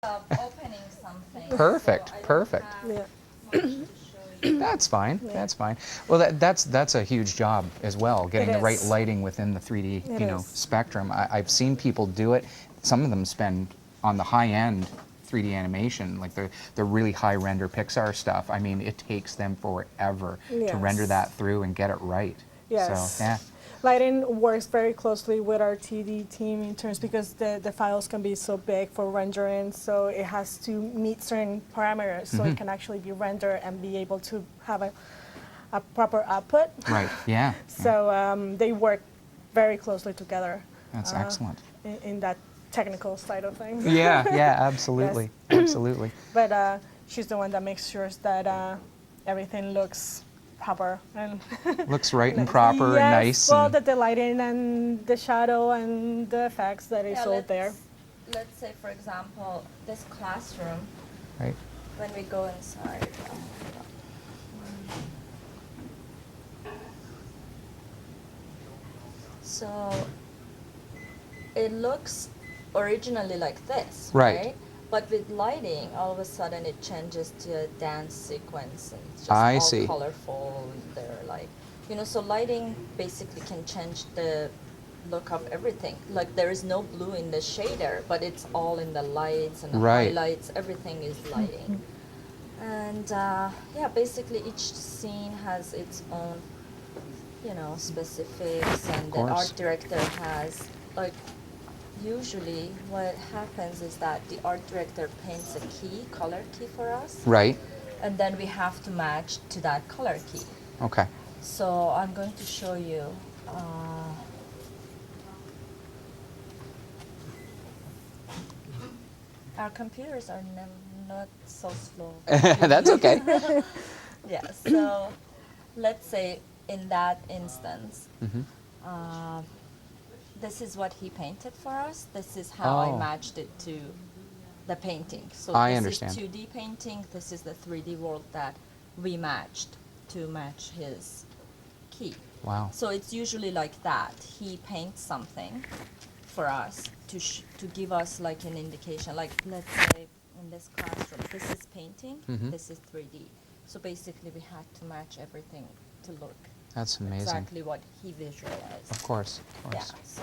Opening something. Perfect, So I don't perfect. have Yeah. much to show you. That's fine. Yeah. That's fine. Well, that's a huge job as well, getting It the right is. lighting within the 3D It is. spectrum. I've seen people do it. Some of them spend on the high end 3D animation, like the really high render Pixar stuff. I mean, it takes them forever to render Yes. that through and get it right. Yes. So yeah. Lighting works very closely with our TD team in terms because the files can be so big for rendering, so it has to meet certain parameters so it can actually be rendered and be able to have a proper output. Right. Yeah. So they work very closely together. That's excellent. In that technical side of things. Yeah. Yeah. Absolutely. Absolutely. But she's the one that makes sure that everything looks proper and Looks right and proper and nice. Well, and the lighting and the shadow and the effects that is all there. Let's say, for example, this classroom, right. when we go inside. So it looks originally like this, Right. right? But with lighting, all of a sudden it changes to a dance sequence and it's just I all see. colorful. They're like, so lighting basically can change the look of everything. Like there is no blue in the shader, but it's all in the lights and the Right. highlights. Everything is lighting. And yeah, basically each scene has its own, specifics, and the course. art director has like. Usually what happens is that the art director paints a color key for us, Right. and then we have to match to that color key. Okay. So I'm going to show you. Our computers are not so slow. That's okay. Yeah, so let's say in that instance, this is what he painted for us. This is how Oh. I matched it to the painting. So I this understand. is 2D painting. This is the 3D world that we matched to match his key. Wow. So it's usually like that. He paints something for us to give us like an indication. Like let's say in this classroom, this is painting, this is 3D. So basically we had to match everything to look That's amazing. exactly what he visualized. Of course. Of Yeah. course. So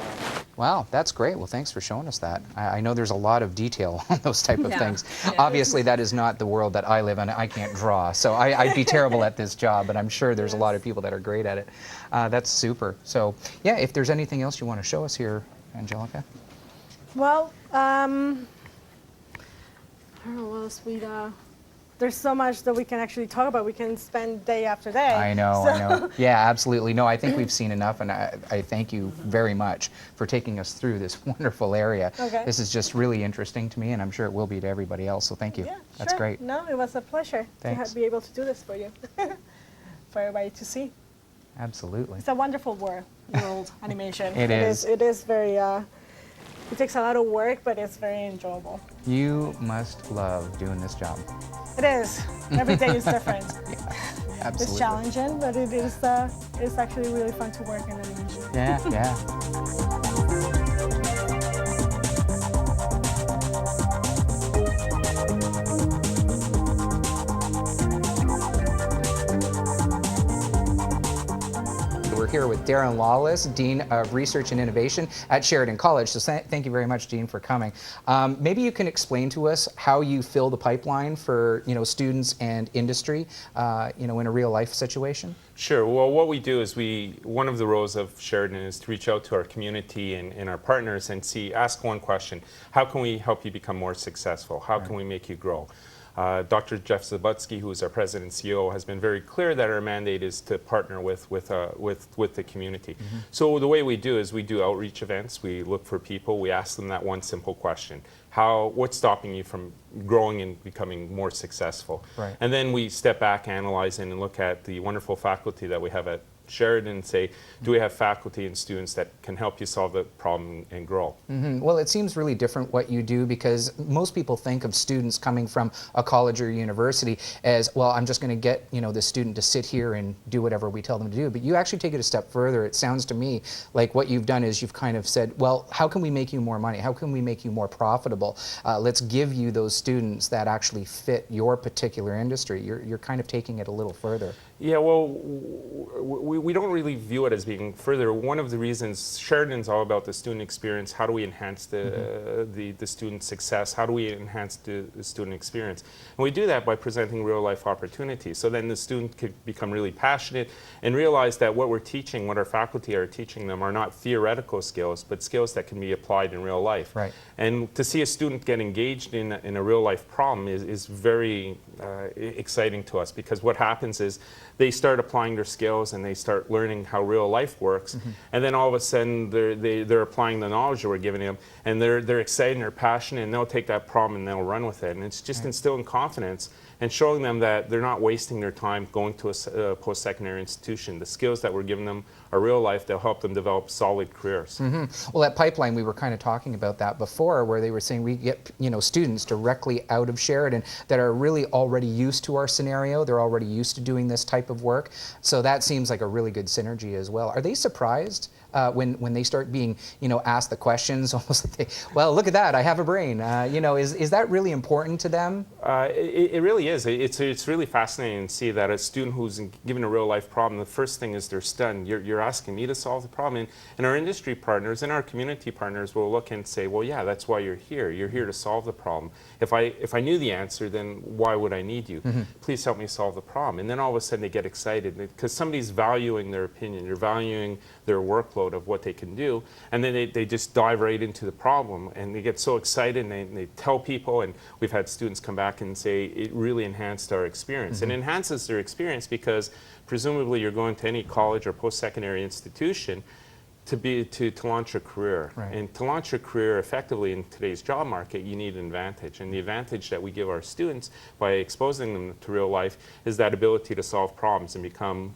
Wow, that's great. Well, thanks for showing us that. I know there's a lot of detail on those type of Yeah. things. Yeah. Obviously, that is not the world that I live in. I can't draw, so I'd be terrible at this job, but I'm sure there's a lot of people that are great at it. That's super. So, yeah, if there's anything else you want to show us here, Angelica? Well, I don't know what else there's so much that we can actually talk about. We can spend day after day. I know, so. I know. Yeah, absolutely. No, I think we've seen enough, and I thank you very much for taking us through this wonderful area. Okay. This is just really interesting to me, and I'm sure it will be to everybody else, so thank you. Yeah, That's sure. great. No, it was a pleasure Thanks. to be able to do this for you, for everybody to see. Absolutely. It's a wonderful world animation. It is. It is very. It takes a lot of work, but it's very enjoyable. You must love doing this job. It is. Every day is different. Absolutely. It's challenging, but it's actually really fun to work in animation. Yeah, yeah. We're here with Darren Lawless, Dean of Research and Innovation at Sheridan College. So thank you very much, Dean, for coming. Maybe you can explain to us how you fill the pipeline for students and industry, in a real life situation. Sure. Well, what we do is one of the roles of Sheridan is to reach out to our community and our partners and ask one question: how can we help you become more successful? How can we make you grow? Dr. Jeff Zabutsky, who is our president and CEO, has been very clear that our mandate is to partner with the community. So the way we do is we do outreach events. We look for people. We ask them that one simple question: what's stopping you from growing and becoming more successful? Right. And then we step back, analyze, and look at the wonderful faculty that we have at Sheridan and say, do we have faculty and students that can help you solve the problem and grow? Well, it seems really different what you do, because most people think of students coming from a college or university as, well, I'm just going to get, you know, the student to sit here and do whatever we tell them to do. But you actually take it a step further. It sounds to me like what you've done is you've kind of said, well, how can we make you more money? How can we make you more profitable? Let's give you those students that actually fit your particular industry. You're kind of taking it a little further. Yeah, well, we don't really view it as being further. One of the reasons Sheridan's all about the student experience. How do we enhance the student success? How do we enhance the student experience? And we do that by presenting real life opportunities. So then the student could become really passionate and realize that what we're teaching, what our faculty are teaching them, are not theoretical skills, but skills that can be applied in real life. Right. And to see a student get engaged in a real life problem is very exciting to us, because what happens is they start applying their skills and they start learning how real life works, and then all of a sudden they're applying the knowledge that we're giving them, and they're excited and they're passionate, and they'll take that problem and they'll run with it. And it's just instilling confidence and showing them that they're not wasting their time going to a post-secondary institution. The skills that we're giving them are real life. They'll help them develop solid careers. Well, at Pipeline, we were kind of talking about that before, where they were saying we get, you know, students directly out of Sheridan that are really already used to our scenario. They're already used to doing this type of work. So that seems like a really good synergy as well. Are they surprised when they start being, you know, asked the questions, almost like, well, look at that, I have a brain. You know, is that really important to them? It really is. It's really fascinating to see that a student who's given a real life problem, the first thing is they're stunned. You're asking me to solve the problem. And our industry partners and our community partners will look and say, well, yeah, that's why you're here. You're here to solve the problem. If I knew the answer, then why would I need you? Please help me solve the problem. And then all of a sudden they get excited because somebody's valuing their opinion. They're valuing their workload of what they can do. And then they just dive right into the problem, and they get so excited, and they tell people. And we've had students come back and say it really enhanced our experience. And it enhances their experience because presumably you're going to any college or post-secondary institution to launch a career. Right. And to launch a career effectively in today's job market, you need an advantage. And the advantage that we give our students by exposing them to real life is that ability to solve problems and become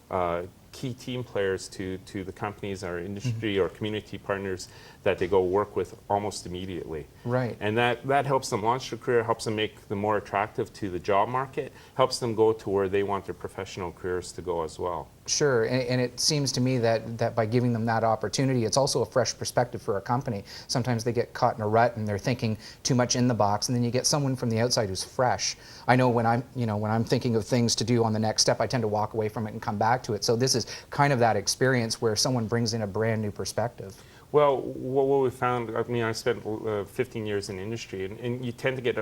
key team players to the companies, our industry or community partners that they go work with almost immediately. Right. And that helps them launch their career, helps them make them more attractive to the job market, helps them go to where they want their professional careers to go as well. Sure, and it seems to me that by giving them that opportunity, it's also a fresh perspective for a company. Sometimes they get caught in a rut and they're thinking too much in the box, and then you get someone from the outside who's fresh. I know when I'm thinking of things to do on the next step, I tend to walk away from it and come back to it. So this is kind of that experience where someone brings in a brand new perspective. Well, what we found, I mean, I spent 15 years in industry, and you tend to get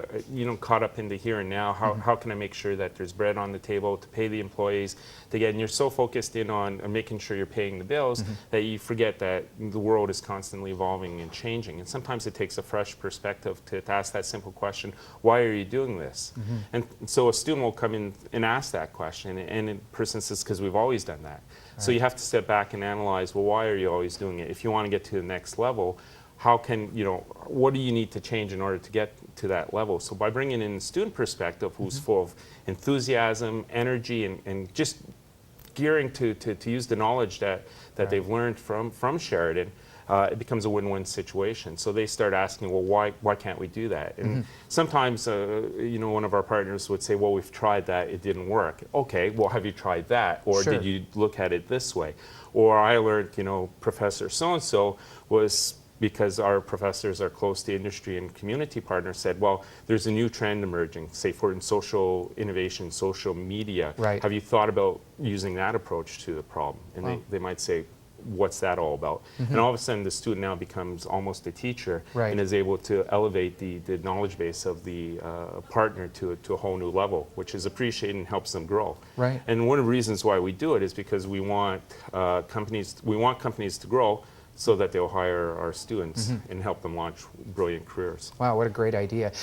caught up in the here and now. How can I make sure that there's bread on the table to pay the employees, and you're so focused in on making sure you're paying the bills that you forget that the world is constantly evolving and changing. And sometimes it takes a fresh perspective to ask that simple question, why are you doing this? And so a student will come in and ask that question, and the person says, because we've always done that. So you have to step back and analyze, well, why are you always doing it? If you want to get to the next level, what do you need to change in order to get to that level? So by bringing in a student perspective who's full of enthusiasm, energy, and just gearing to use the knowledge that they've learned from Sheridan, it becomes a win-win situation. So they start asking, well, why can't we do that? And sometimes, one of our partners would say, well, we've tried that, it didn't work. Okay, well, have you tried that? Or Sure. did you look at it this way? Or I learned, Professor so-and-so was, because our professors are close to industry and community partners, said, well, there's a new trend emerging, say in social innovation, social media. Right. Have you thought about using that approach to the problem? And Wow. they might say, what's that all about? And all of a sudden the student now becomes almost a teacher, Right. and is able to elevate the knowledge base of the partner to a whole new level, which is appreciated and helps them grow. Right. And one of the reasons why we do it is because we want companies to grow so that they'll hire our students and help them launch brilliant careers. Wow, what a great idea.